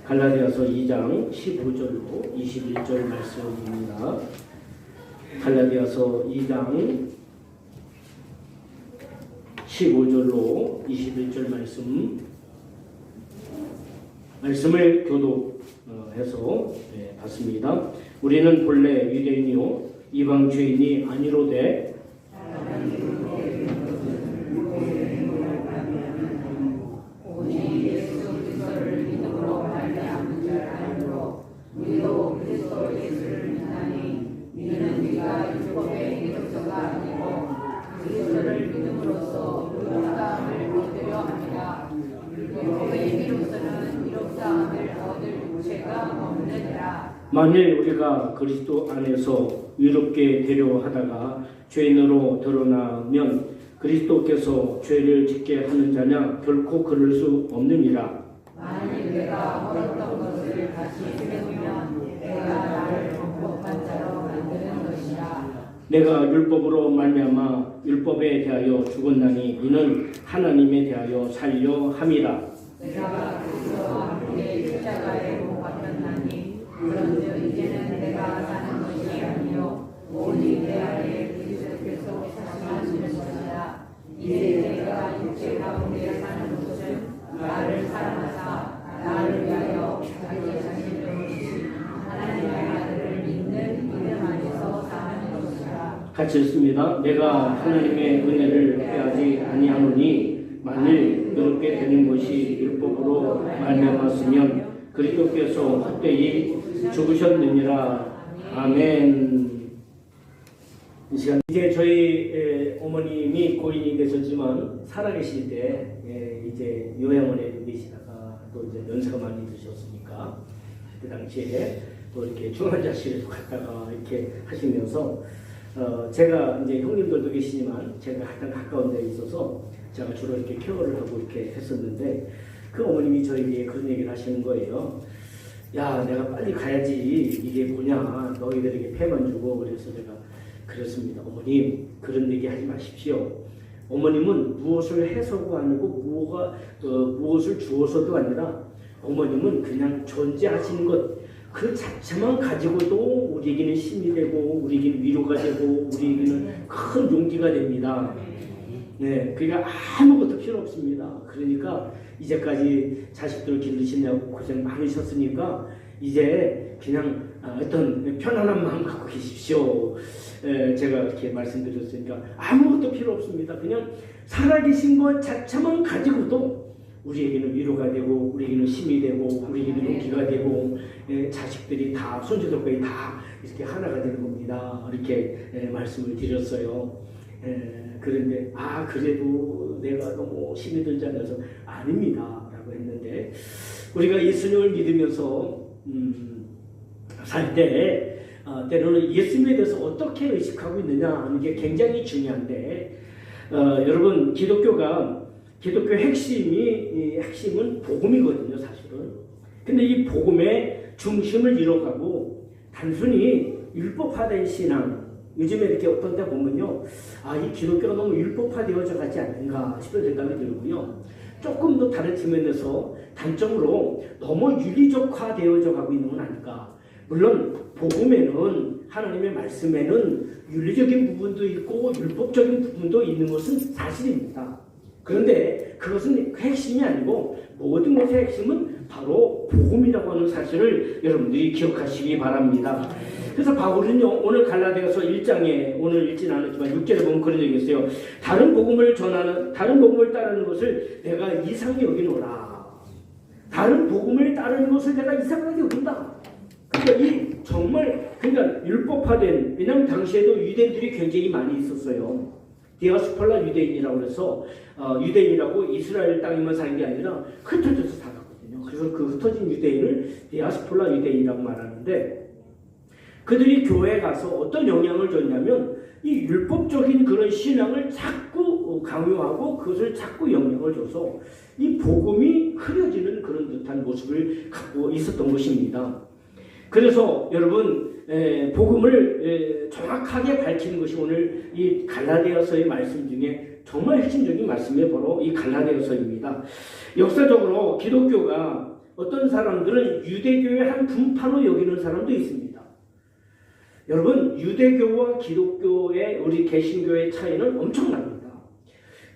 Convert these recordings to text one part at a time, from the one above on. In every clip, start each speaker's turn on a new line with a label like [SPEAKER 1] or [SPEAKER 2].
[SPEAKER 1] 갈라디아서 2장 15절로 21절 말씀입니다. 갈라디아서 2장 15절로 21절 말씀을 교독해서 봤습니다. 우리는 본래 유대인이요 이방 죄인이 아니로되
[SPEAKER 2] 우리도 그리스도 예수를 믿나니 이는 우리가 율법의 이력서가 아니고 그리스도를 믿음으로써 의롭다함을 얻으려 합니다. 율법의 이력서는 이롭다함을 얻을 죄가 없느니라.
[SPEAKER 1] 만일 우리가 그리스도 안에서 의롭게 되려 하다가 죄인으로 드러나면 그리스도께서 죄를 짓게 하는 자냐 결코 그럴 수 없느니라.
[SPEAKER 2] 만일 내가 헐었던 것을 다시 세우면 내가 나를 범법한 자로 만드는 것이라.
[SPEAKER 1] 내가 율법으로 말미암아 율법에 대하여 죽었나니 이는 하나님에 대하여 살려 함이라.
[SPEAKER 2] 내가 그리스도와 함께 십자가에 못 박혔나니 그런즉 이제는 내가 사는 것이 아니요 오직 내 안에 그리스도께서 사시는 것이라. 이제 내가 육체 가운데 사는 것은 나를 사랑하사 나를 위하여 자기 자신을 주신 하나님의 아들을 믿는 믿음 안에서 사는 것이라.
[SPEAKER 1] 같이 읽습니다. 내가 하나님의 은혜를 빼앗지 아니하노니 만일 의롭게 되는 것이 율법으로 말미암았으면 그리스도께서 헛되이 죽으셨느니라. 아멘. 이 시간 이제 저희 어머님이 고인이 되셨지만 살아계실 때 이제 요양원에 계시다가 또 이제 연세가 많이 드셨으니까 그때 당시에 또 이렇게 중환자실에도 갔다가 이렇게 하시면서 제가 이제 형님들도 계시지만 제가 가장 가까운 데에 있어서 제가 주로 이렇게 케어를 하고 이렇게 했었는데 그 어머님이 저에게 그런 얘기를 하시는 거예요. 야, 내가 빨리 가야지. 이게 뭐냐. 너희들에게 폐만 주고. 그래서 제가 그랬습니다. 어머님, 그런 얘기 하지 마십시오. 어머님은 무엇을 해서가 아니고 무엇을 주어서도 아니라 어머님은 그냥 존재하시는 것 그 자체만 가지고도 우리에게는 힘이 되고 우리에게는 위로가 되고 우리에게는 큰 용기가 됩니다. 네, 그러니까 아무것도 필요 없습니다. 그러니까 이제까지 자식들 기르시느라고 고생 많으셨으니까 이제 그냥 어떤 편안한 마음 갖고 계십시오. 제가 이렇게 말씀드렸으니까 아무것도 필요 없습니다. 그냥 살아계신 것 자체만 가지고도 우리에게는 위로가 되고 우리에게는 힘이 되고 우리에게는 용기가 되고 자식들이 다 손주들까지 다 이렇게 하나가 되는 겁니다. 이렇게 말씀을 드렸어요. 그런데 그래도 내가 너무 힘이 들지 않아서 아닙니다 라고 했는데 우리가 예수님을 믿으면서 살 때 때로는 예수님에 대해서 어떻게 의식하고 있느냐 하는 게 굉장히 중요한데 여러분 기독교 핵심은 복음이거든요 사실은. 근데 이 복음의 중심을 잃어가고 단순히 율법화된 신앙 요즘에 이렇게 어떤 때 보면요 이 기독교가 너무 율법화되어져 가지 않는가 싶은 생각이 들고요. 조금 더 다른 측면에서 단점으로 너무 윤리적화되어져 가고 있는 건 아닐까. 물론 복음에는 하나님의 말씀에는 윤리적인 부분도 있고 율법적인 부분도 있는 것은 사실입니다. 그런데 그것은 핵심이 아니고 모든 것의 핵심은 바로 복음이라고 하는 사실을 여러분들이 기억하시기 바랍니다. 그래서 바울은요 오늘 갈라디아서 1장에 오늘 읽진 않았지만 6절에 보면 그런 얘기 있어요. 다른 복음을 따르는 것을 내가 이상히 여기노라. 다른 복음을 따르는 것을 내가 이상하게 여긴다. 그러니까 그러니까 율법화된, 왜냐하면 당시에도 유대인들이 굉장히 많이 있었어요. 디아스폴라 유대인이라고 해서 유대인이라고 이스라엘 땅에만 사는 게 아니라 흩어져서 살았거든요. 그래서 그 흩어진 유대인을 디아스폴라 유대인이라고 말하는데 그들이 교회에 가서 어떤 영향을 줬냐면 이 율법적인 그런 신앙을 자꾸 강요하고 그것을 자꾸 영향을 줘서 이 복음이 흐려지는 그런 듯한 모습을 갖고 있었던 것입니다. 그래서 여러분 복음을 정확하게 밝히는 것이 오늘 이 갈라디아서의 말씀 중에 정말 핵심적인 말씀이 바로 이 갈라디아서입니다. 역사적으로 기독교가 어떤 사람들은 유대교의 한 분파로 여기는 사람도 있습니다. 여러분, 유대교와 기독교의 우리 개신교의 차이는 엄청납니다.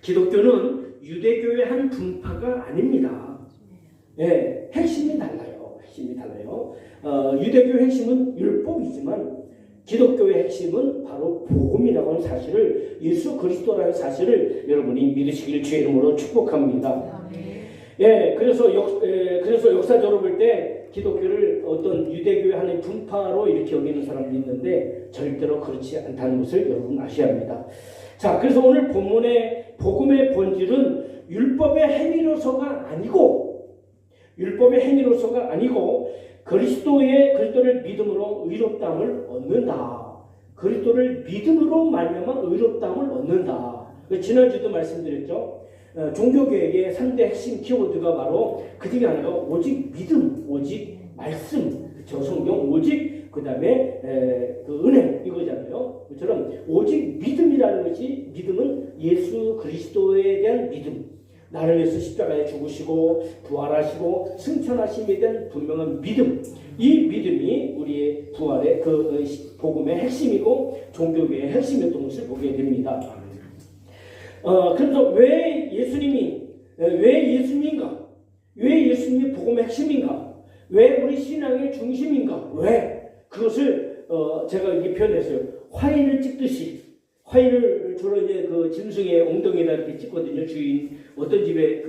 [SPEAKER 1] 기독교는 유대교의 한 분파가 아닙니다. 예, 핵심이 달라요. 핵심이 달라요. 유대교의 핵심은 율법이지만 기독교의 핵심은 바로 복음이라고 하는 사실을, 예수 그리스도라는 사실을 여러분이 믿으시길 주의 이름으로 축복합니다. 예, 그래서 역사적으로 볼 때 기독교를 어떤 유대교의 하나의 분파로 이렇게 여기는 사람도 있는데 절대로 그렇지 않다는 것을 여러분 아셔야 합니다. 자, 그래서 오늘 본문의 복음의 본질은 율법의 행위로서가 아니고 그리스도를 믿음으로 의롭다함을 얻는다. 그리스도를 믿음으로 말미암아 의롭다함을 얻는다. 지난주도 말씀드렸죠. 종교개혁의 3대 핵심 키워드가 바로 그 중에 하나가 오직 믿음, 오직 말씀, 그렇죠? 성경, 오직 그 다음에 그 은혜 이거잖아요. 그처럼 오직 믿음이라는 것이, 믿음은 예수 그리스도에 대한 믿음, 나를 위해서 십자가에 죽으시고 부활하시고 승천하심에 대한 분명한 믿음, 이 믿음이 우리의 부활의 그 복음의 핵심이고 종교개혁의 핵심이었던 것을 보게 됩니다. 그래서 왜 예수님인가? 왜 예수님이 복음의 핵심인가? 왜 우리 신앙의 중심인가? 왜? 그것을 제가 이렇게 표현했어요. 화인을 찍듯이, 화인을 주로 이제 그 짐승의 엉덩이에다 이렇게 찍거든요. 주인 어떤 집에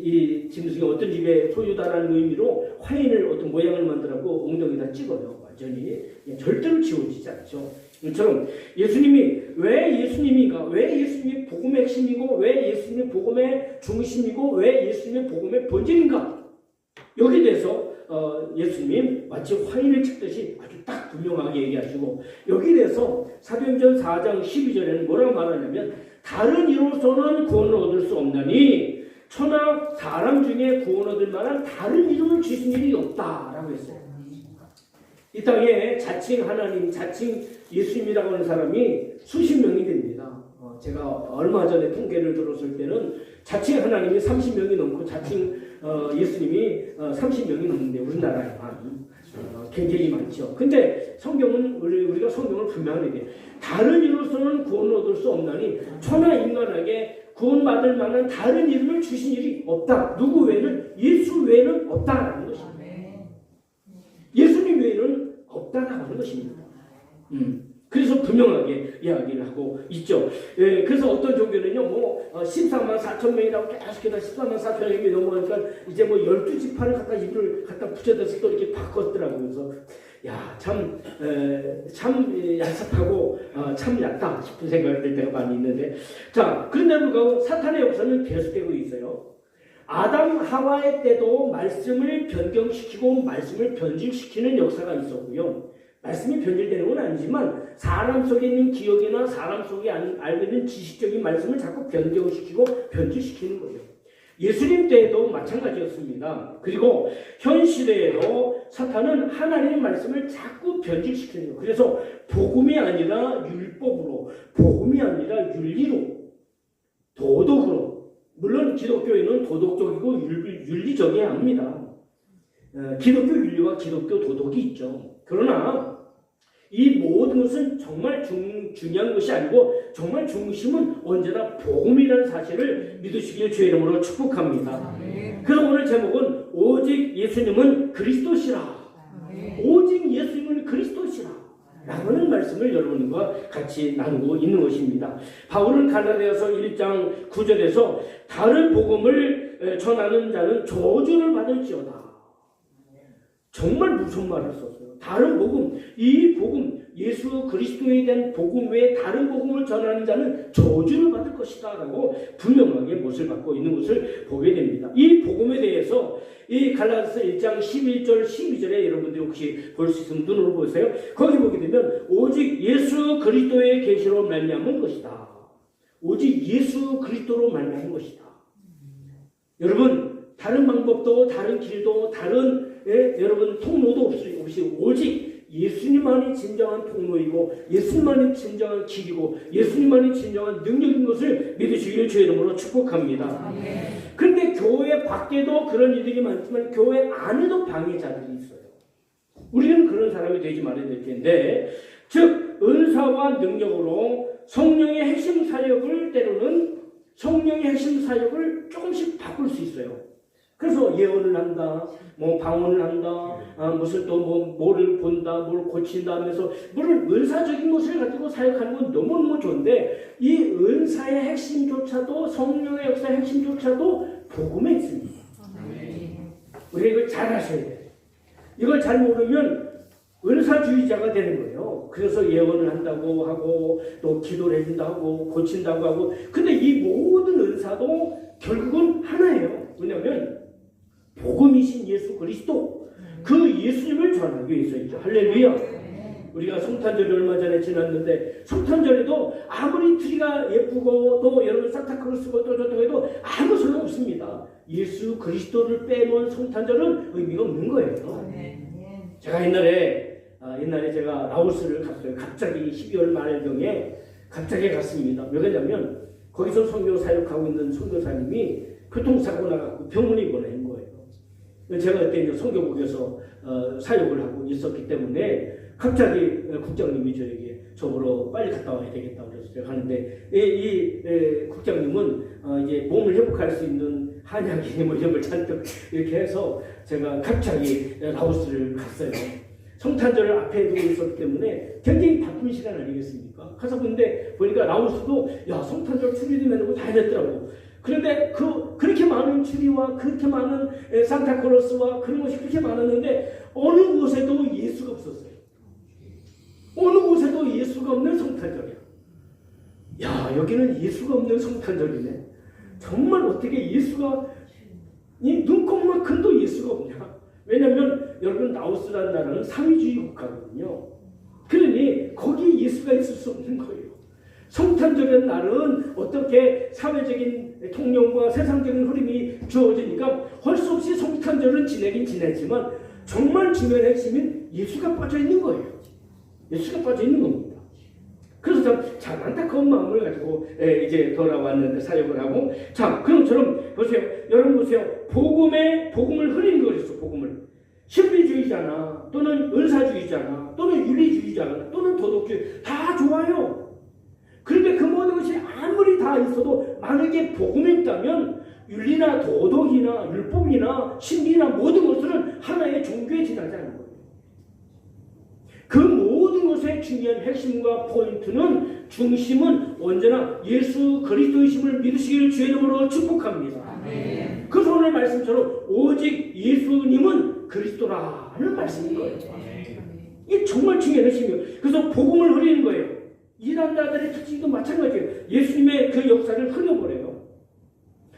[SPEAKER 1] 이 짐승이 어떤 집에 소유다라는 의미로 화인을 어떤 모양을 만들고 엉덩이에다 찍어요. 완전히 절대로 지워지지 않죠. 이처럼 예수님이 왜 예수님인가? 왜 예수님이 복음의 핵심이고, 왜 예수님이 복음의 중심이고, 왜 예수님이 복음의 본질인가? 여기에 대해서 예수님 마치 화인을 찍듯이 아주 딱 분명하게 얘기하시고, 여기에 대해서 사도행전 4장 12절에는 뭐라고 말하냐면, 다른 이로서는 구원을 얻을 수 없나니 천하 사람 중에 구원 얻을 만한 다른 이름을 주신 일이 없다라고 했어요. 이 땅에 자칭 하나님, 자칭 예수님이라고 하는 사람이 수십 명이 됩니다. 제가 얼마 전에 통계를 들었을 때는 자칭 하나님이 30명이 넘고 자칭 예수님이 30명이 넘는데 우리나라에만 굉장히 많죠. 근데 성경은 우리가 성경을 분명하게 돼요. 다른 이로서는 구원을 얻을 수 없나니 천하 인간에게 구원받을 만한 다른 이름을 주신 일이 없다. 누구 외에는, 예수 외에는 없다라는 것입니다. 예수님 외에는 없다라고 하는 것입니다. 그래서 분명하게 이야기를 하고 있죠. 예, 그래서 어떤 종교는요, 14만 4천 명이라고 계속해서 14만 4천 명이 넘어가니까 이제 12지파를 갖다 입을 갖다 붙여대서 또 이렇게 바꿨더라고요. 그래서 참 얄쌍하고 참 얕다 싶은 생각이 들 때가 많이 있는데, 자, 그런데도 불구하고 사탄의 역사는 계속되고 있어요. 아담 하와의 때도 말씀을 변경시키고 말씀을 변질시키는 역사가 있었고요. 말씀이 변질되는 건 아니지만 사람 속에 있는 기억이나 사람 속에 알고 있는 지식적인 말씀을 자꾸 변경시키고 변질시키는 거예요. 예수님 때에도 마찬가지였습니다. 그리고 현 시대에도 사탄은 하나님의 말씀을 자꾸 변질시키는 거예요. 그래서 복음이 아니라 율법으로, 복음이 아니라 윤리로, 도덕으로, 물론 기독교에는 도덕적이고 윤리적이어야 합니다. 기독교 윤리와 기독교 도덕이 있죠. 그러나 이 모든 것은 정말 중요한 것이 아니고 정말 중심은 언제나 복음이라는 사실을 믿으시길 주의 이름으로 축복합니다. 그래서 오늘 제목은 오직 예수님은 그리스도시라. 오직 예수님은 그리스도시라 라는 말씀을 여러분과 같이 나누고 있는 것입니다. 바울은 갈라디아서 1장 9절에서 다른 복음을 전하는 자는 저주를 받을지어다. 정말 무슨 말을 썼어요. 다른 복음, 이 복음, 예수 그리스도에 대한 복음 외에 다른 복음을 전하는 자는 저주를 받을 것이다 라고 분명하게 못을 받고 있는 것을 보게 됩니다. 이 복음에 대해서 이 갈라디아서 1장 11절 12절에 여러분들이 혹시 볼 수 있으면 눈으로 보세요. 거기 보게 되면 오직 예수 그리스도의 계시로 말미암은 것이다. 오직 예수 그리스도로 말미암은 것이다. 여러분, 다른 방법도 다른 길도 다른 여러분 통로도 없이 오직 예수님만이 진정한 통로이고 예수님만이 진정한 길이고 예수님만이 진정한 능력인 것을 믿으시기를 주의 이름으로 축복합니다. 그런데 그런데 교회 밖에도 그런 이들이 많지만 교회 안에도 방해자들이 있어요. 우리는 그런 사람이 되지 말아야 될 텐데, 즉 은사와 능력으로 성령의 핵심 사역을 때로는 성령의 핵심 사역을 조금씩 바꿀 수 있어요. 그래서 예언을 한다, 뭐 방언을 한다, 무슨 또 뭐를 본다, 뭘 고친다 하면서 물론 은사적인 것을 가지고 사역하는 건 너무너무 좋은데 이 은사의 핵심조차도 성령의 역사의 핵심조차도 복음에 있습니다. 우리가 이걸 잘 아셔야 돼요. 이걸 잘 모르면 은사주의자가 되는 거예요. 그래서 예언을 한다고 하고 또 기도를 해준다고 하고 고친다고 하고 근데 이 모든 은사도 결국은 하나예요. 왜냐하면 복음이신 예수 그리스도 그 예수님을 전하기 위해서이죠. 할렐루야. 우리가 성탄절이 얼마 전에 지났는데 성탄절에도 아무리 트리가 예쁘고 또 여러분 산타크로스고 또 저도 해도 아무 소용 없습니다. 예수 그리스도를 빼놓은 성탄절은 의미가 없는 거예요. 제가 옛날에 제가 라오스를 갔어요. 갑자기 12월 말경에 갑자기 갔습니다. 왜 그러냐면 거기서 선교 사역하고 있는 선교사님이 교통사고 나갖고 병원에 입원한 거예요. 제가 그때 이제 선교국에서 사역을 하고 있었기 때문에 갑자기 국장님이 저보러 빨리 갔다 와야 되겠다 그래서 제가 가는데 이 국장님은 이제 몸을 회복할 수 있는 한약이 뭐 이런 걸 잔뜩 이렇게 해서 제가 갑자기 라오스를 갔어요. 성탄절을 앞에 두고 있었기 때문에 굉장히 바쁜 시간 아니겠습니까? 가서 근데 보니까 라오스도 야 성탄절 추리도 매너고 다 해냈더라고. 그런데 그렇게 많은 추리와 그렇게 많은 산타클로스와 그런 것이 그렇게 많았는데 어느 곳에도 예수가 없었어요. 어느 곳에도 예수가 없는 성탄절이야. 야 여기는 예수가 없는 성탄절이네. 정말 어떻게 예수가 이 눈곱만큼도 예수가 없냐. 왜냐하면 여러분 라오스라는 나라는 사회주의 국가거든요. 그러니 거기에 예수가 있을 수 없는 거예요. 성탄절이라는 날은 어떻게 사회적인 통념과 세상적인 흐름이 주어지니까 할 수 없이 성탄절은 지내긴 지냈지만 정말 중요한 핵심은 예수가 빠져 있는 거예요. 예수가 빠져 있는 겁니다. 그래서 참 안타까운 마음을 가지고 이제 돌아왔는데 사역을 하고 자 그럼처럼 보세요. 여러분 보세요. 복음을 흐리는 거였어. 복음을 신비주의자나 또는 은사주의자나 또는 윤리주의자나 또는 도덕주의 다 좋아요. 그런데 그 모든 것이 아무리 다 있어도 만약에 복음이 있다면 윤리나 도덕이나 율법이나 신비나 모든 것들은 하나의 종교에 지나지 않는 거예요. 그 모든 것의 중요한 핵심과 포인트는 중심은 언제나 예수 그리스도이심을 믿으시기를 주의 이름으로 축복합니다. 그래서 오늘 말씀처럼 오직 예수님은 그리스도라는 말씀인 거예요. 이게 정말 중요한 핵심이에요. 그래서 복음을 흐리는 거예요. 이단자들의 특징도 마찬가지예요. 예수님의 그 역사를 흘려버려요.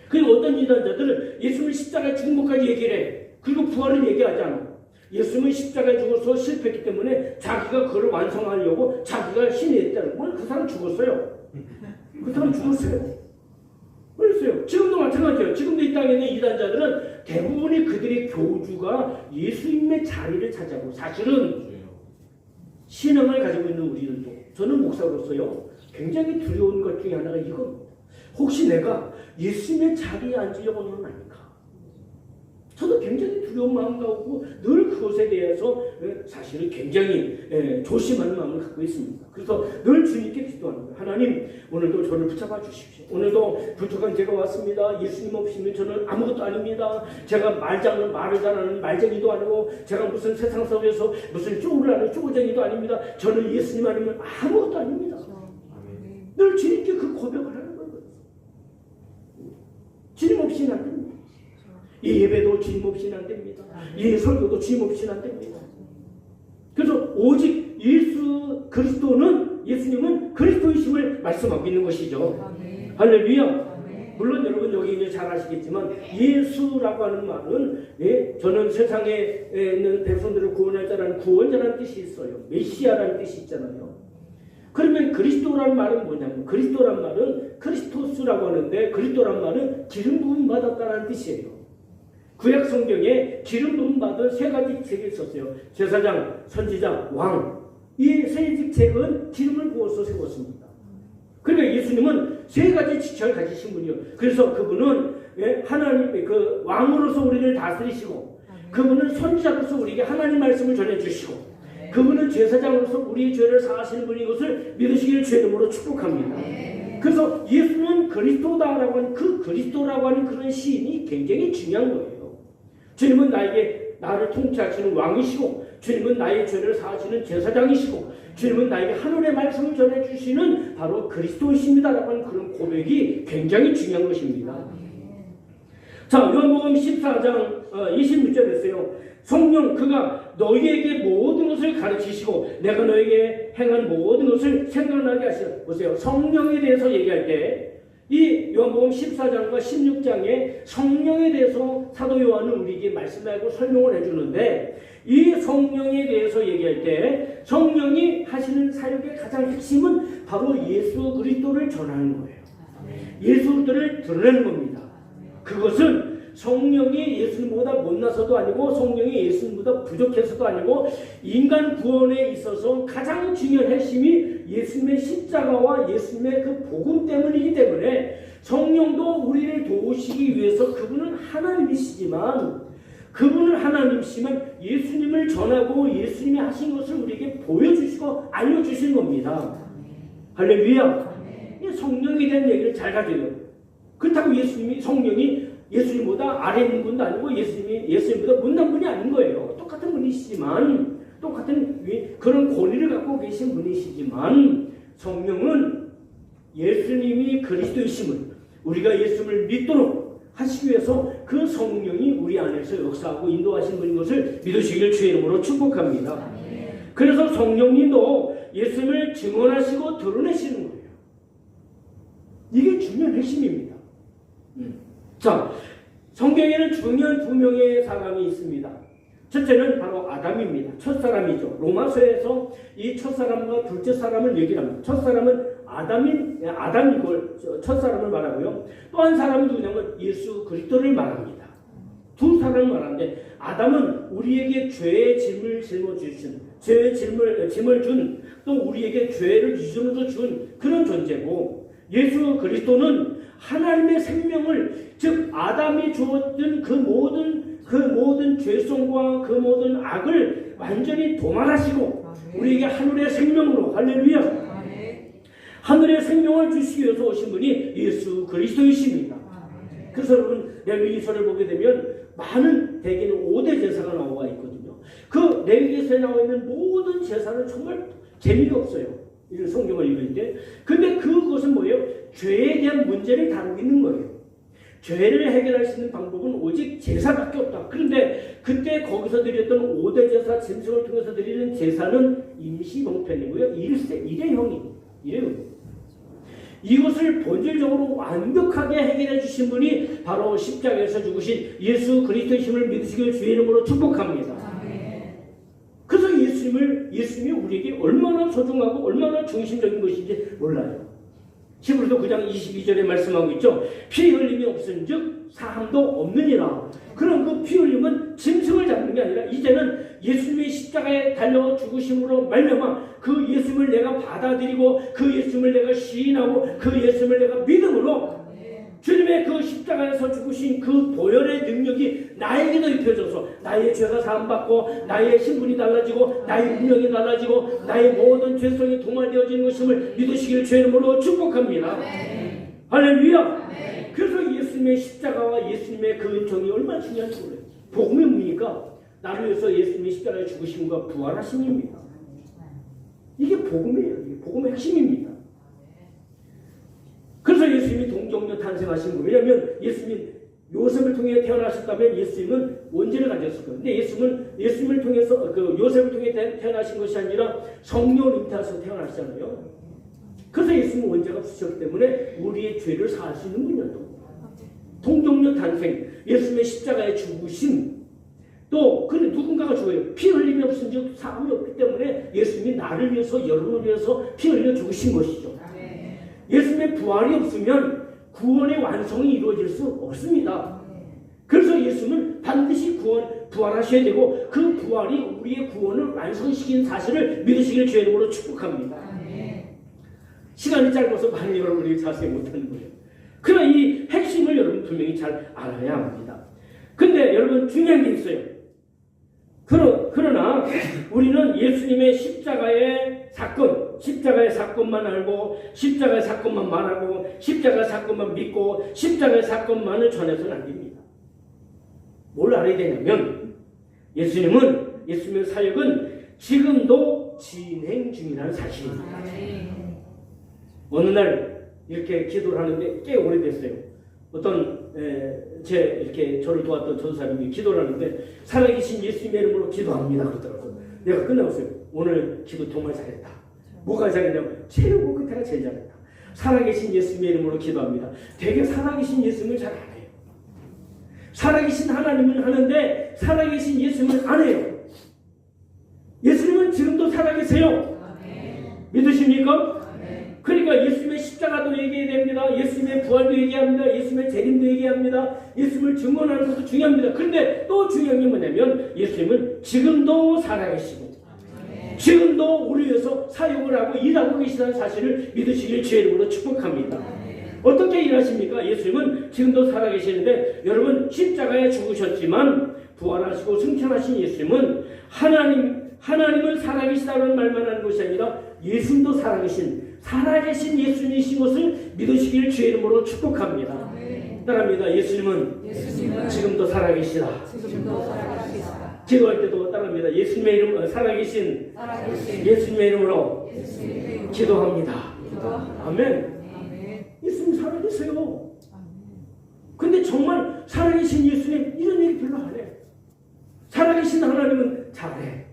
[SPEAKER 1] 그리고 어떤 이단자들은 예수님을 십자가에 죽은 것까지 얘기를 해. 그리고 부활을 얘기하지 않아. 예수님은 십자가에 죽어서 실패했기 때문에 자기가 그걸 완성하려고 자기가 신이 됐다는 걸 그 사람 죽었어요. 그 사람 죽었어요. 그랬어요. 지금도 마찬가지예요. 지금도 이 땅에 있는 이단자들은 대부분이 그들의 교주가 예수님의 자리를 차지하고 사실은 신앙을 가지고 있는 우리들도 저는 목사로서요 굉장히 두려운 것 중에 하나가 이겁니다. 혹시 내가 예수님의 자리에 앉으려고 하는 건 아닐까? 저도 굉장히 두려운 마음을 갖고 늘 그것에 대해서 사실은 굉장히 조심하는 마음을 갖고 있습니다. 그래서 늘 주님께 기도하는 거예요. 하나님 오늘도 저를 붙잡아 주십시오. 오늘도 부족한 제가 왔습니다. 예수님 없이는 저는 아무것도 아닙니다. 제가 말을 잘하는 말쟁이도 아니고 제가 무슨 세상 속에서 무슨 쪼를 하는 쪼쟁이도 아닙니다. 저는 예수님 아니면 아무것도 아닙니다. 늘 주님께 그 고백을 하는 거예요. 주님 없이는 안 됩니다. 이 예배도 주님 없이는 안 됩니다. 이 설교도 주님 없이는 안 됩니다. 그래서 오직 예수 그리스도는 예수님은 그리스도이심을 말씀하고 있는 것이죠. 할렐루야. 물론 여러분 여기 이제 잘 아시겠지만 예수라고 하는 말은 저는 세상에 있는 백성들을 구원할 자라는 구원자라는 뜻이 있어요. 메시아라는 뜻이 있잖아요. 그러면 그리스도라는 말은 뭐냐면 그리스도란 말은 크리스토스라고 하는데 그리스도란 말은 기름 부음 받았다는 뜻이에요. 구약 성경에 기름 부음 받은 세 가지 직책이 있었어요. 제사장, 선지자, 왕. 이 세 직책은 기름을 부어서 세웠습니다. 그러니까 예수님은 세 가지 직책을 가지신 분이요. 그래서 그분은 하나님 그 왕으로서 우리를 다스리시고 그분은 선지자로서 우리에게 하나님 말씀을 전해주시고 그분은 제사장으로서 우리의 죄를 사하시는 분인 것을 믿으시기를 주의 이름으로 축복합니다. 그래서 예수는 그리스도다라고 하는 그 그리스도라고 하는 그런 시인이 굉장히 중요한 거예요. 주님은 나를 통치하시는 왕이시고 주님은 나의 죄를 사하시는 제사장이시고 주님은 나에게 하늘의 말씀을 전해주시는 바로 그리스도이십니다라고 하는 그런 고백이 굉장히 중요한 것입니다. 자, 요한복음 14장 26절에서요. 성령 그가 너희에게 모든 것을 가르치시고 내가 너에게 행한 모든 것을 생각나게 하시라. 보세요. 성령에 대해서 얘기할 때 이 요한복음 14장과 16장에 성령에 대해서 사도 요한은 우리에게 말씀하고 설명을 해주는데 이 성령에 대해서 얘기할 때 성령이 하시는 사역의 가장 핵심은 바로 예수 그리스도를 전하는 거예요. 예수 그리스도를 드러내는 겁니다. 그것은 성령이 예수님보다 못나서도 아니고 성령이 예수님보다 부족해서도 아니고 인간 구원에 있어서 가장 중요한 핵심이 예수님의 십자가와 예수님의 그 복음 때문이기 때문에 성령도 우리를 도우시기 위해서 그분은 하나님이시지만 그분은 하나님이시면 예수님을 전하고 예수님이 하신 것을 우리에게 보여주시고 알려주시는 겁니다. 할렐루야. 성령에 대한 얘기를 잘 가져요. 그렇다고 성령이 예수님보다 아래 있는 분도 아니고 예수님보다 못난 분이 아닌 거예요. 똑같은 분이시지만 똑같은 그런 권위를 갖고 계신 분이시지만 성령은 예수님이 그리스도이심을 우리가 예수님을 믿도록 하시기 위해서 그 성령이 우리 안에서 역사하고 인도하시는 분인 것을 믿으시길 주의 이름으로 축복합니다. 그래서 성령님도 예수님을 증언하시고 드러내시는 거예요. 이게 중요한 핵심입니다. 자, 성경에는 중요한 두 명의 사람이 있습니다. 첫째는 바로 아담입니다. 첫사람이죠. 로마서에서 이 첫사람과 둘째 사람을 얘기를 합니다. 첫사람은 아담이고 첫사람을 말하고요. 또 한 사람은 누구냐면 예수 그리스도를 말합니다. 두 사람을 말하는데 아담은 우리에게 죄의 짐을 짊어주신 죄의 짐을 준 또 우리에게 죄를 유전으로 준 그런 존재고 예수 그리스도는 하나님의 생명을 즉 아담이 주었던 그 모든 죄성과 그 모든 악을 완전히 도말하시고 우리에게 하늘의 생명으로 할렐루야 하늘의 생명을 주시기 위해서 오신 분이 예수 그리스도이십니다. 그래서 여러분 레위기서를 보게 되면 많은 대개는 5대 제사가 나와 있거든요. 그 레위기서에 나와 있는 모든 제사는 정말 재미가 없어요. 이 성경을 읽을 때. 근데 그것은 뭐예요? 죄에 대한 문제를 다루고 있는 거예요. 죄를 해결할 수 있는 방법은 오직 제사밖에 없다. 그런데 그때 거기서 드렸던 5대 제사, 짐승을 통해서 드리는 제사는 임시방편이고요. 일회용이에요. 이것을 본질적으로 완벽하게 해결해 주신 분이 바로 십자가에서 죽으신 예수 그리스도이심을 믿으시길 주의 이름으로 축복합니다. 그래서 예수님이 우리에게 얼마나 소중하고 얼마나 중심적인 것인지 몰라요. 히브리서 9장 22절에 말씀하고 있죠. 피 흘림이 없은즉 사함도 없느니라. 그럼 그 피 흘림은 짐승을 잡는 게 아니라 이제는 예수님의 십자가에 달려 죽으심으로 말미암아 그 예수님을 내가 받아들이고 그 예수님을 내가 시인하고 그 예수님을 내가 믿음으로 주님의 그 십자가에서 죽으신 그 보혈의 능력이 나에게도 입혀져서 나의 죄가 사함받고 나의 신분이 달라지고 나의 운명이 달라지고 나의 모든 죄성이 도말되어지는 것임을 믿으시길 주의 이름으로 축복합니다. 할렐루야. 그래서 예수님의 십자가와 예수님의 그 은총이 얼마나 중요한지 몰라요. 복음의 의미가 나를 위해서 예수님의 십자가에 죽으심과 부활하심입니다. 이게 복음이에요. 이게 복음의 핵심입니다. 그래서 예수님이 동정녀 탄생하신 거예요. 왜냐하면 예수님이 요셉을 통해 태어나셨다면 예수님은 원죄를 가졌을 거예요. 근데 예수님을 통해서 요셉을 통해 태어나신 것이 아니라 성령을 잉태해서 태어나시잖아요. 그래서 예수님은 원죄가 없으셨기 때문에 우리의 죄를 사할 수 있는 분이었던 거예요. 동정녀 탄생, 예수님의 십자가의 죽으심, 또 그 누군가가 죽어요. 피 흘림이 없은즉 사함이 없기 때문에 예수님이 나를 위해서 여러분을 위해서 피 흘려 죽으신 것이죠. 예수님의 부활이 없으면 구원의 완성이 이루어질 수 없습니다. 그래서 예수님은 반드시 부활하셔야 되고 그 부활이 우리의 구원을 완성시킨 사실을 믿으시길 주의 이름으로 축복합니다. 시간이 짧아서 많이 여러분이 자세히 못하는 거예요. 그러나 이 핵심을 여러분 분명히 잘 알아야 합니다. 근데 여러분 중요한 게 있어요. 그러나 우리는 예수님의 십자가의 사건만 알고 십자가의 사건만 말하고 십자가의 사건만 믿고 십자가의 사건만을 전해서는 안 됩니다. 뭘 알아야 되냐면 예수님의 사역은 지금도 진행 중이라는 사실입니다. 어느 날 이렇게 기도를 하는데 꽤 오래됐어요. 어떤 이렇게 저를 도왔던 전사님이 기도를 하는데 살아계신 예수님의 이름으로 기도합니다 그러더라고요. 내가 끝나왔어요. 오늘 기도 정말 잘했다. 뭐가 잘했냐면 최고 끝에가 제일 잘했다. 살아계신 예수님의 이름으로 기도합니다. 되게 살아계신 예수님을 잘 안 해요. 살아계신 하나님은 하는데 살아계신 예수님은 안 해요. 예수님은 지금도 살아계세요. 믿으십니까? 그러니까 예수님의 십자가도 얘기해야 됩니다. 예수님의 부활도 얘기합니다. 예수님의 재림도 얘기합니다. 예수님을 증언하는 것도 중요합니다. 그런데 또 중요한 게 뭐냐면 예수님은 지금도 살아계시고 지금도 우리 위해서 사역을 하고 일하고 계시다는 사실을 믿으시길 주의 이름으로 축복합니다. 어떻게 일하십니까? 예수님은 지금도 살아계시는데 여러분 십자가에 죽으셨지만 부활하시고 승천하신 예수님은 하나님은 살아계시다는 말만 하는 것이 아니라 예수님도 살아계신 예수님이신 것을 믿으시길 주의 이름으로 축복합니다. 따라합니다. 예수님은 지금도 살아계시다. 기도할 때도 따라합니다. 예수님의 이름 살아계신 예수님의 이름으로 기도합니다. 아멘. 예수님 살아계세요. 근데 정말 살아계신 예수님 이런 얘기 별로 안 해. 살아계신 하나님은 잘해.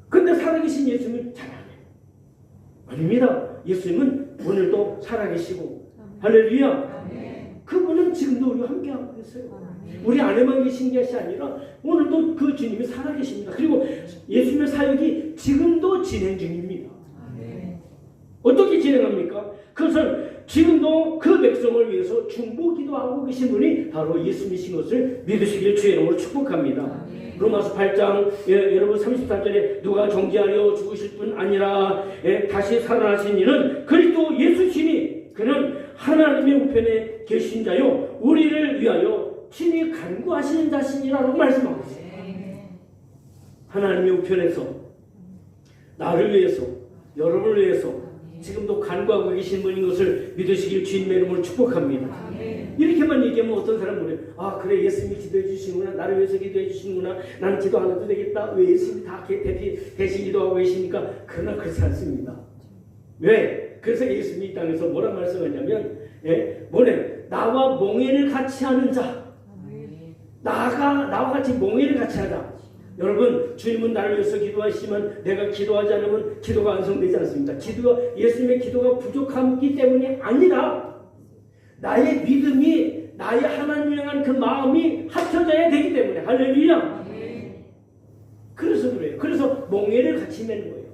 [SPEAKER 1] 근데 살아계신 예수님은 잘 안 해. 아닙니다. 예수님은 오늘도 살아계시고 할렐루야. 그분은 지금도 우리와 함께하고 계세요. 우리 안에만 계신 것이 아니라 오늘도 그 주님이 살아계십니다. 그리고 예수님의 사역이 지금도 진행 중입니다. 어떻게 진행합니까? 그것은 지금도 그 백성을 위해서 중보기도하고 계신 분이 바로 예수님이신 것을 믿으시길 주의 이름으로 축복합니다. 로마서 8장 여러분 34절에 누가 정죄하려 죽으실 뿐 아니라 다시 살아나신 이는 그리스도 예수시니 그는 하나님의 우편에 계신 자요 우리를 위하여 친히 간구하시는 자신이라고 말씀하고 있습니다. 하나님의 우편에서 나를 위해서 여러분을 위해서 지금도 간구하고 계신 분인 것을 믿으시길 주님의 이름으로 축복합니다. 이렇게만 얘기하면 어떤 사람은 그래요. 아 그래 예수님이 기도해 주시는구나. 나를 위해서 기도해 주시는구나. 나는 기도 안 해도 되겠다. 왜 예수님이 다 대신 기도하고 계시니까? 그러나 그렇지 않습니다. 왜? 그래서 예수님이 이 땅에서 뭐라 말씀하냐면 나와 몽회를 같이 하는 자 나와 같이 몽회를 같이 하자. 여러분 주님은 나를 위해서 기도하시면 내가 기도하지 않으면 기도가 완성되지 않습니다. 예수님의 기도가 부족하기 때문이 아니라 나의 믿음이 나의 하나님을 향한 그 마음이 합쳐져야 되기 때문에 할렐루야. 그래서 그래요. 그래서 몽회를 같이 맺는 거예요.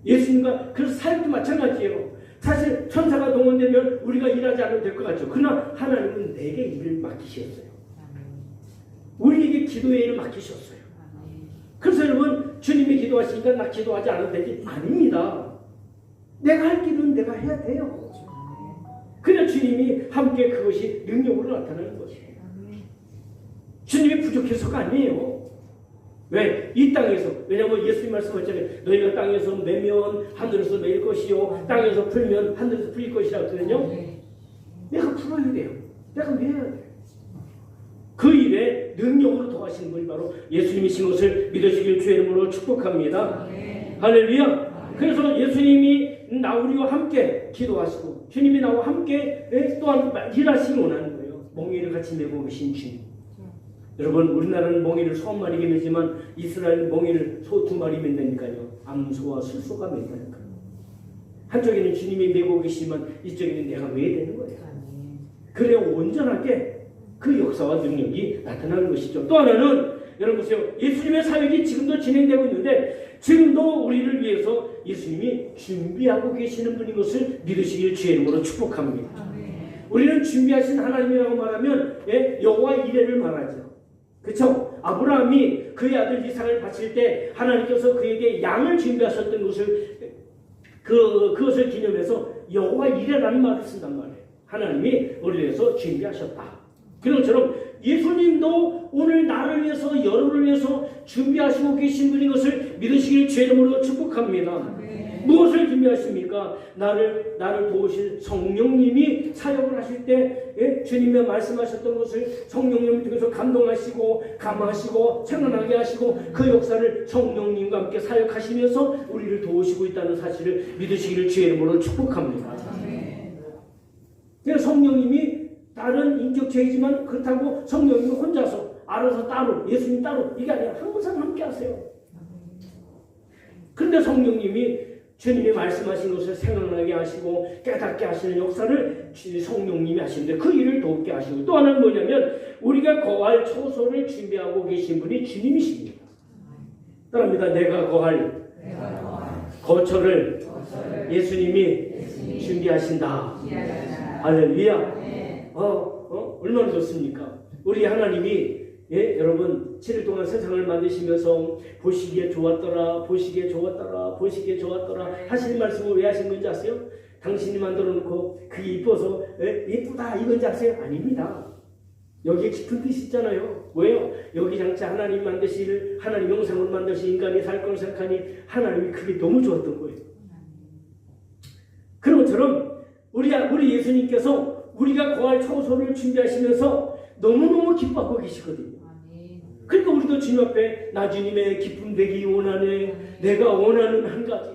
[SPEAKER 1] 예수님과 그래서 사역도 마찬가지예요. 사실 천사가 동원되면 우리가 일하지 않아도 될 것 같죠. 그러나 하나님은 내게 일을 맡기셨어요. 우리에게 기도의 일을 맡기셨어요. 그래서 여러분 주님이 기도하시니까 나 기도하지 않아도 되지? 아닙니다. 내가 할 기도는 내가 해야 돼요. 그냥 주님이 함께 그것이 능력으로 나타나는 것이에요. 주님이 부족해서가 아니에요. 왜? 이 땅에서 왜냐하면 예수님 말씀하셨잖아요. 너희가 땅에서 매면 하늘에서 매일 것이요 땅에서 풀면 하늘에서 풀릴 것이라고 했거든요. 내가 풀어야 돼요. 내가 매야 돼요. 그 일에 능력으로 도와주시는 분이 바로 예수님이신 것을 믿으시길 주의 이름으로 축복합니다. 할렐루야. 그래서 예수님이 우리와 함께 기도하시고 주님이 나와 함께 또한 일하시기 원하는 거예요. 몽이를 같이 메고 계신 주님. 여러분 우리나라는 몽이를 20마리 매지만 이스라엘은 몽이를 소 2마리 맨다니까요. 암소와 술소가 맨다니까요. 한쪽에는 주님이 메고 계시지만 이쪽에는 내가 매야 되는 거예요. 그래야 온전하게 그 역사와 능력이 나타나는 것이죠. 또 하나는 여러분 보세요. 예수님의 사역이 지금도 진행되고 있는데 지금도 우리를 위해서 예수님이 준비하고 계시는 분인 것을 믿으시길 주의 이름으로 축복합니다. 우리는 준비하신 하나님이라고 말하면 여호와 이레를 말하죠. 그렇죠? 아브라함이 그의 아들 이삭을 바칠 때 하나님께서 그에게 양을 준비하셨던 것을 그것을 기념해서 여호와 이레라는 말을 쓴단 말이에요. 하나님이 우리를 위해서 준비하셨다. 그런 것처럼 예수님도 오늘 나를 위해서 여러분을 위해서 준비하시고 계신 분인 것을 믿으시기를 주의 이름으로 축복합니다. 무엇을 준비하십니까? 나를 도우실 성령님이 사역을 하실 때 주님의 말씀하셨던 것을 성령님을 통해서 감동하시고 감화하시고 생각나게 하시고 그 역사를 성령님과 함께 사역하시면서 우리를 도우시고 있다는 사실을 믿으시기를 주의 이름으로 축복합니다. 성령님이 다른 인격체이지만 그렇다고 성령님이 혼자서 알아서 따로 예수님 따로 이게 아니라 항상 함께 하세요. 그런데 성령님이 주님이 말씀하신 것을 생각나게 하시고 깨닫게 하시는 역사를 성령님이 하시는데 그 일을 돕게 하시고 또 하나는 뭐냐면 우리가 거할 처소를 준비하고 계신 분이 주님이십니다. 따라합니다. 내가 거할 거처를 예수님이 준비하신다. 할렐루야. 얼마나 좋습니까? 우리 하나님이 여러분 7일 동안 세상을 만드시면서 보시기에 좋았더라 하시는 말씀을 왜 하신 건지 아세요? 당신이 만들어 놓고 그게 이뻐서 이쁘다 이건지 아세요? 아닙니다. 여기에 깊은 뜻이 있잖아요. 왜요? 여기 장차 하나님 영상으로 만드신 인간이 살 걸 생각하니 하나님이 그게 너무 좋았던 거예요. 그런 것처럼 우리 예수님께서 우리가 거할 처소를 준비하시면서 너무너무 기뻐하고 계시거든요. 그러니까 우리도 주님 앞에 나 주님의 기쁨 되기 원하네. 내가 원하는 한 가지.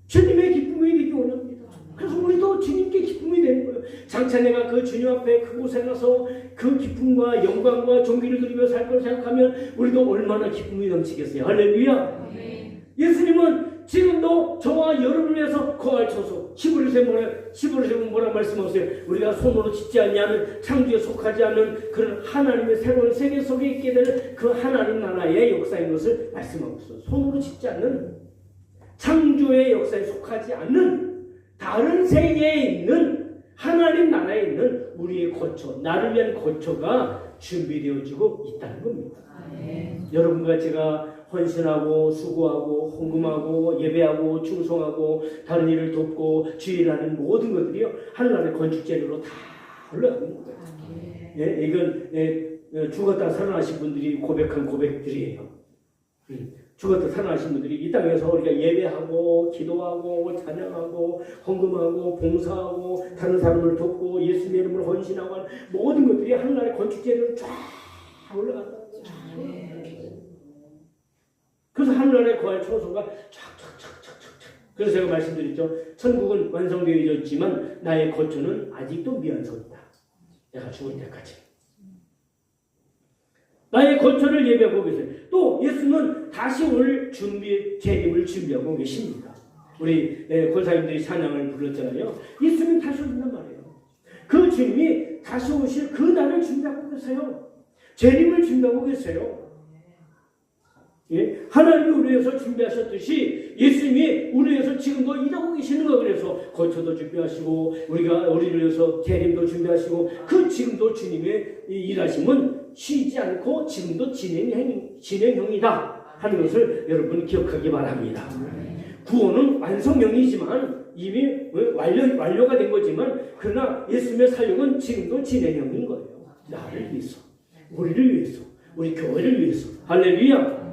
[SPEAKER 1] 주님의 기쁨이 되기 원합니다. 그래서 우리도 주님께 기쁨이 되는 거예요. 장차 내가 그 주님 앞에 그곳에 가서 그 기쁨과 영광과 존귀를 드리며 살 걸 생각하면 우리도 얼마나 기쁨이 넘치겠어요. 할렐루야. 예수님은 지금도 저와 여러분을 위해서 거할 처소. 시부르세 뭐라 말씀하세요? 우리가 손으로 짓지 않는 창조에 속하지 않는 그런 하나님의 새로운 세계 속에 있게 될 그 하나님 나라의 역사인 것을 말씀하고 있어요. 손으로 짓지 않는 창조의 역사에 속하지 않는 다른 세계에 있는 하나님 나라에 있는 우리의 거처, 나를 위한 거처가 준비되어지고 있다는 겁니다. 여러분과 제가 헌신하고 수고하고 헌금하고 예배하고 충성하고 다른 일을 돕고 주의를 하는 모든 것들이요 하늘나라의 건축재료로 다 흘러가는 거예요. 이건 죽었다 살아나신 분들이 고백한 고백들이에요. 죽었다 살아나신 분들이 이 땅에서 우리가 예배하고 기도하고 찬양하고 헌금하고 봉사하고 다른 사람을 돕고 예수님의 이름을 헌신하고 하는 모든 것들이 하늘나라의 건축재료로 쫙 올라간다. 그래서 하늘나라에 거할 처소가 촥촥촥촥촥. 그래서 제가 말씀드렸죠. 천국은 완성되어졌지만 나의 거처는 아직도 미완성이다. 내가 죽을 때까지. 나의 거처를 예배하고 계세요. 또 예수는 다시 올 재림을 준비하고 계십니다. 우리 권사님들이 찬양을 불렀잖아요. 예수님 다시 오신단 말이에요. 그 주님이 다시 오실 그 날을 준비하고 계세요. 재림을 준비하고 계세요. 하나님이 우리 위해서 준비하셨듯이 예수님이 우리 위해서 지금도 일하고 계시는 거. 그래서 거처도 준비하시고 우리를 위해서 재림도 준비하시고 그 지금도 주님의 일하심은 쉬지 않고 지금도 진행형이다 하는 것을 여러분 기억하기 바랍니다. 구원은 완성형이지만 이미 완료가 된 거지만 그러나 예수님의 사역은 지금도 진행형인 거예요. 나를 위해서, 우리를 위해서, 우리 교회를 위해서. 할렐루야.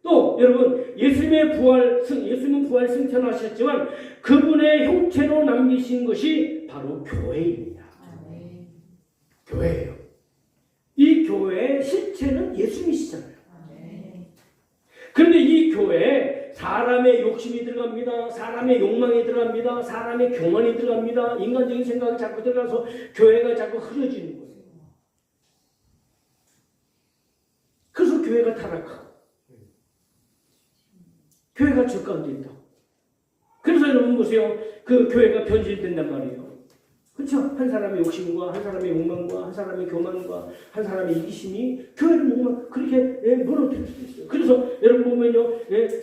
[SPEAKER 1] 또 여러분 예수님은 부활 승천하셨지만 그분의 형체로 남기신 것이 바로 교회입니다. 교회예요. 이 교회의 실체는 예수님이시잖아요. 그런데 이 교회에 사람의 욕심이 들어갑니다. 사람의 욕망이 들어갑니다. 사람의 교만이 들어갑니다. 인간적인 생각이 자꾸 들어가서 교회가 자꾸 흐려지는 거예요. 그래서 교회가 타락하고 교회가 저 가운데 있다. 그래서 여러분 보세요. 그 교회가 변질된단 말이에요. 그렇죠? 한 사람의 욕심과 한 사람의 욕망과 한 사람의 교만과 한 사람의 이기심이 교회를 그렇게 무너뜨릴 수 있어요. 그래서 여러분 보면요,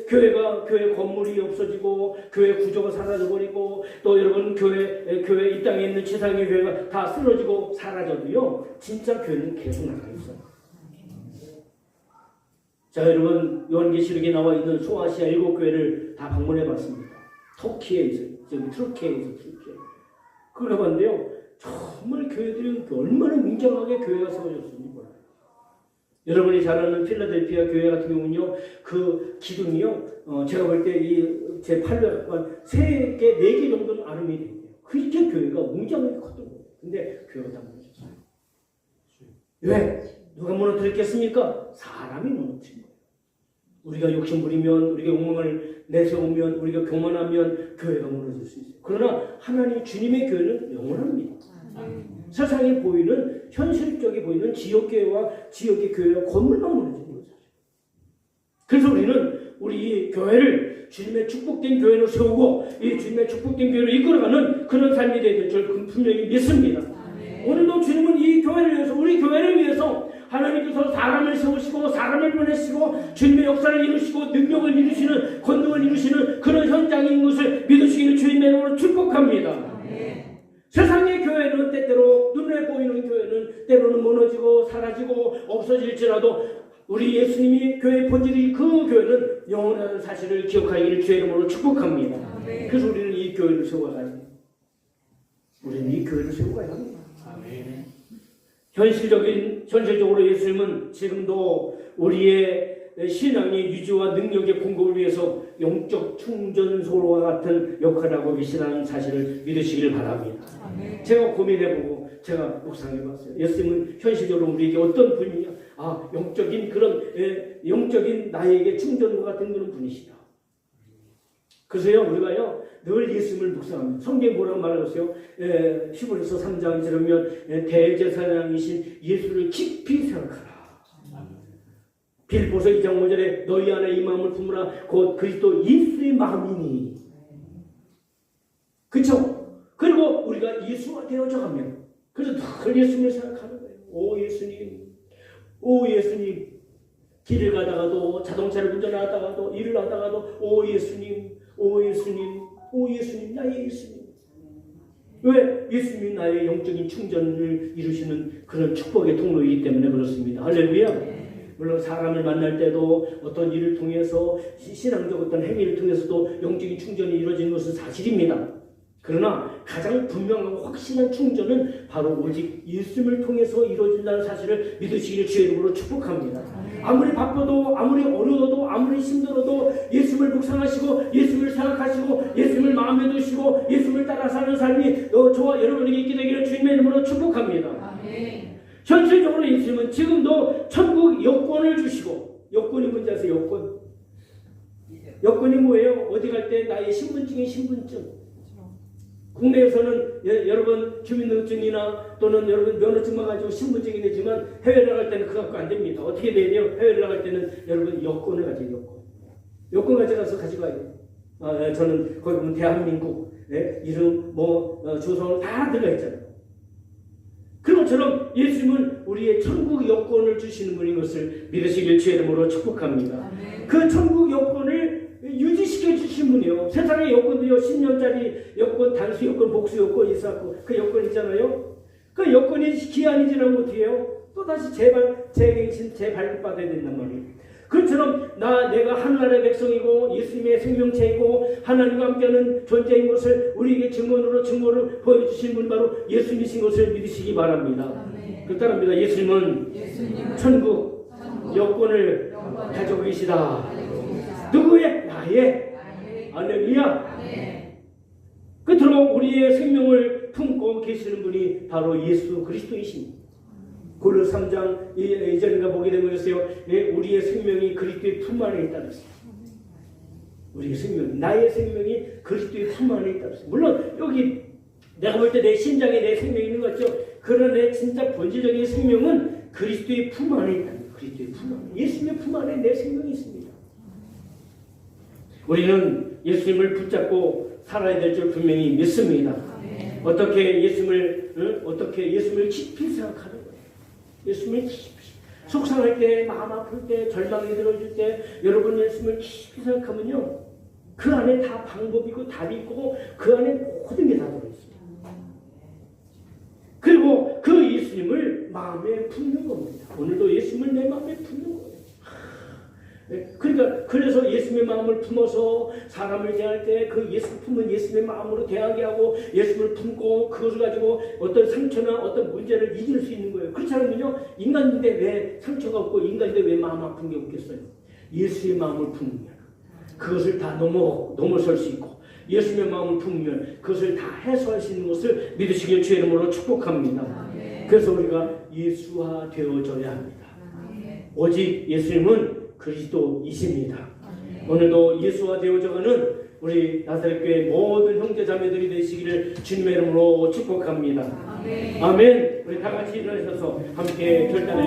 [SPEAKER 1] 교회 건물이 없어지고 교회 구조가 사라져버리고 또 여러분 교회 이 땅에 있는 지상의 교회가 다 쓰러지고 사라져도요, 진짜 교회는 계속 나가 있어요. 자, 여러분 요한계시록에 나와 있는 소아시아 7교회를 다 방문해 봤습니다. 터키에 있어요. 지금 트루키에 있어요. 그걸 해봤는데요. 정말 교회들이 얼마나 웅장하게 교회가 세워졌는지 몰라요. 여러분이 잘 아는 필라델피아 교회 같은 경우는요, 그 기둥이요, 제가 볼 때 제 팔로 3개, 4개 정도는 아름이 돼요. 그렇게 교회가 웅장하게 컸던 거예요. 근데 교회가 다 무너졌어요. 왜? 누가 무너뜨렸겠습니까? 사람이 무너뜨린 거예요. 우리가 욕심부리면, 우리가 욕망을 내세우면, 우리가 교만하면 교회가 무너질 수 있어요. 그러나 하나님 주님의 교회는 영원합니다. 세상에 보이는, 현실적에 보이는 지역교회와 지역의 교회와 건물만 무너지는 거죠. 그래서 우리는 우리 교회를 주님의 축복된 교회로 세우고 이 주님의 축복된 교회로 이끌어가는 그런 삶이 되야 될 줄 분명히 믿습니다. 오늘도 주님은 이 교회를 위해서, 우리 교회를 위해서 하나님께서 사람을 세우시고 사람을 보내시고 주님의 역사를 이루시고 능력을 이루시는, 권능을 이루시는 그런 현장인 것을 믿으시기를 주님의 이름으로 축복합니다. 세상의 교회는 때때로, 눈에 보이는 교회는 때로는 무너지고 사라지고 없어질지라도 우리 예수님이 교회의 본질이 그 교회는 영원한 사실을 기억하기를 주의 이름으로 축복합니다. 그래서 우리는 이 교회를 세워가야 합니다. 우리는 이 교회를 세워가야 합니다. 현실적으로 예수님은 지금도 우리의 신앙의 유지와 능력의 공급을 위해서 영적 충전소와 같은 역할을 하고 계시다는 사실을 믿으시길 바랍니다. 제가 고민해보고 제가 묵상해봤어요. 예수님은 현실적으로 우리에게 어떤 분이냐? 영적인 그런 영적인 나에게 충전과 같은 그런 분이시다. 그래서요, 우리가요 늘 예수님을 묵상합니다. 성경에 뭐라고 말하겠어요? 히브리서 3장 들으면 대제사장이신 예수를 깊이 생각하라. 빌보서 2장 5절에 너희 안에 이 마음을 품으라. 곧 그리스도 예수의 마음이니. 그렇죠? 그리고 우리가 예수가 되어져 가면 그래서 늘 예수님을 생각하는 거예요. 오 예수님, 오 예수님. 길을 가다가도, 자동차를 운전하다가도, 일을 하다가도 오 예수님, 오 예수님, 오 예수님, 나의 예수님. 왜? 예수님이 나의 영적인 충전을 이루시는 그런 축복의 통로이기 때문에 그렇습니다. 할렐루야. 물론 사람을 만날 때도 어떤 일을 통해서, 신앙적 어떤 행위를 통해서도 영적인 충전이 이루어지는 것은 사실입니다. 그러나 가장 분명하고 확실한 충전은 바로 오직 예수님을 통해서 이루어진다는 사실을 믿으시기를 주의 이름으로 축복합니다. 아무리 바빠도, 아무리 어려워도, 아무리 힘들어도 예수님을 묵상하시고 예수님을 생각하시고 예수님을 마음에 두시고 예수님을 따라 사는 삶이 저와 여러분에게 있게 되기를 주님의 이름으로 축복합니다. 현실적으로 예수님은 지금도 천국 여권을 주시고, 여권이 뭔지 아세요? 여권. 여권이 뭐예요? 어디 갈 때 나의 신분증이 신분증. 국내에서는 여러분 주민등록증이나 또는 여러분 면허증만 가지고 신분증이 되지만 해외 나갈 때는 그거 갖고 안 됩니다. 어떻게 돼야 돼요? 해외 나갈 때는 여러분 여권을 가져요. 여권. 여권 가져가서 가져가요. 저는 거기 보면 대한민국 이름 주소 다 들어가 있잖아요. 그것처럼 예수님은 우리의 천국 여권을 주시는 분인 것을 믿으시길 주의 이름으로 축복합니다. 그 천국 여권을 유지시켜 주신 분이요. 세상의 여권도요, 10년짜리 여권, 단수 여권, 복수 여권 있었고, 그 여권 있잖아요. 그 여권이 기한이 지나면 어떻게 해요? 또다시 재발급받아야 된단 말이에요. 그처럼 내가 하나님의 백성이고 예수님의 생명체이고 하나님과 함께하는 존재인 것을 우리에게 증거를 보여주신 분 바로 예수님이신 것을 믿으시기 바랍니다. 그렇답니다. 예수님은 천국 여권을 가지고 계시다. 누구의? 나의. 할렐루야. 끝으로 우리의 생명을 품고 계시는 분이 바로 예수 그리스도이십니다. 골로새 3장 이전인가 보게 되면 그랬어요. 우리의 생명이 그리스도의 품 안에 있다 그랬어요. 우리의 생명, 나의 생명이 그리스도의 품 안에 있다 그랬어요. 물론 여기 내가 볼 때 내 심장에 내 생명이 있는 것 같죠. 그러나 내 진짜 본질적인 생명은 그리스도의 품 안에 있다. 그리스도의 품 안에, 예수님의 품 안에 내 생명이 있습니다. 우리는 예수님을 붙잡고 살아야 될 줄 분명히 믿습니다. 어떻게 예수님을 깊이 생각하는 거예요. 예수님을 깊이 속상할 때, 마음 아플 때, 절망이 들어줄 때 여러분 예수님을 깊이 생각하면요, 그 안에 다 방법이고 답이 있고 그 안에 모든 게 다 들어있습니다. 그리고 그 예수님을 마음에 품는 겁니다. 오늘도 예수님을 내 마음에 품는 거예요. 그러니까 그래서 예수님의 마음을 품어서 사람을 대할 때 그 예수 품은 예수님의 마음으로 대하게 하고 예수를 품고 그것을 가지고 어떤 상처나 어떤 문제를 이길 수 있는 거예요. 그렇지 않으면요, 인간인데 왜 상처가 없고 인간인데 왜 마음 아픈 게 없겠어요? 예수의 마음을 품으면 그것을 다 넘어설 수 있고 예수님의 마음을 품으면 그것을 다 해소할 수 있는 것을 믿으시길 주의 이름으로 축복합니다. 그래서 우리가 예수화 되어져야 합니다. 오직 예수님은 그리스도이십니다. 오늘도 예수화 되어져가는 우리 나사렛 교회 모든 형제 자매들이 되시기를 주님의 이름으로 축복합니다. 아멘. 우리 다 같이 일어나셔서 함께 결단해